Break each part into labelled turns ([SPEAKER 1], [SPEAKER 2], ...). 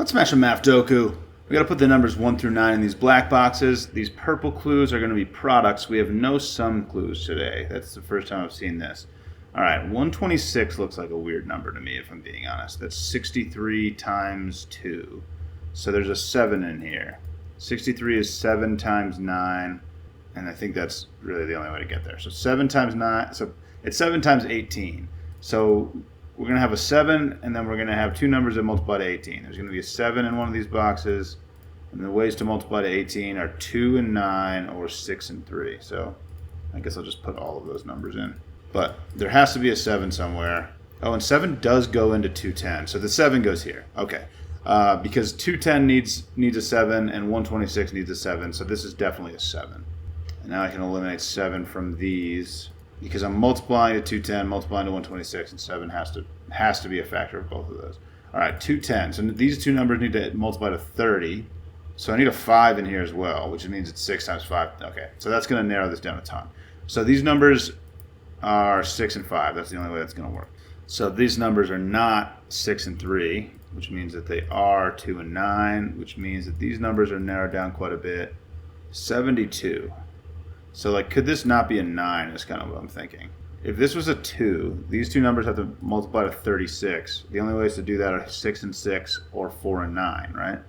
[SPEAKER 1] Let's smash a Maffdoku. We gotta put the numbers 1 through 9 in these black boxes. These purple clues are gonna be products. We have no sum clues today. That's the first time I've seen this. All right, 126 looks like a weird number to me, if I'm being honest. That's 63 times 2. So there's a 7 in here. 63 is 7 times 9, and I think that's really the only way to get there. So 7 times 9, so it's 7 times 18. So we're going to have a 7, and then we're going to have two numbers that multiply to 18. There's going to be a 7 in one of these boxes, and the ways to multiply to 18 are 2 and 9 or 6 and 3. So I guess I'll just put all of those numbers in. But there has to be a 7 somewhere. Oh, and 7 does go into 210, so the 7 goes here. Okay, because 210 needs a 7, and 126 needs a 7, so this is definitely a 7. And now I can eliminate 7 from these, because I'm multiplying to 210, multiplying to 126, and 7 has to be a factor of both of those. All right, 210. So these two numbers need to multiply to 30. So I need a 5 in here as well, which means it's 6 times 5. Okay, so that's going to narrow this down a ton. So these numbers are 6 and 5. That's the only way that's going to work. So these numbers are not 6 and 3, which means that they are 2 and 9, which means that these numbers are narrowed down quite a bit. 72. So, like, could this not be a 9 is kind of what I'm thinking. If this was a 2, these two numbers have to multiply to 36. The only ways to do that are 6 and 6 or 4 and 9, right?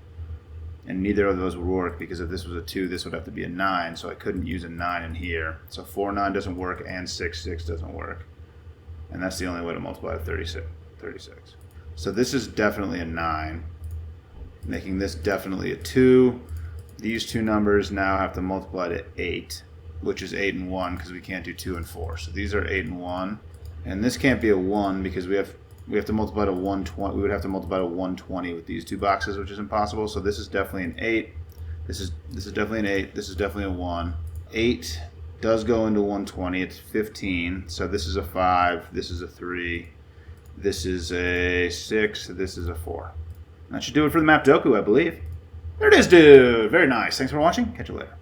[SPEAKER 1] And neither of those would work, because if this was a 2, this would have to be a 9, so I couldn't use a 9 in here. So 4, 9 doesn't work, and 6, 6 doesn't work. And that's the only way to multiply to 36. So this is definitely a 9, making this definitely a 2. These two numbers now have to multiply to 8, which is 8 and 1, because we can't do 2 and 4. So these are 8 and 1. And this can't be a 1, because we have to multiply to 120. We would have to multiply to 120 with these two boxes, which is impossible. So this is definitely an 8. This is definitely an 8. This is definitely a 1. 8 does go into 120. It's 15. So this is a 5. This is a 3. This is a 6. This is a 4. That should do it for the Maffdoku, I believe. There it is, dude. Very nice. Thanks for watching. Catch you later.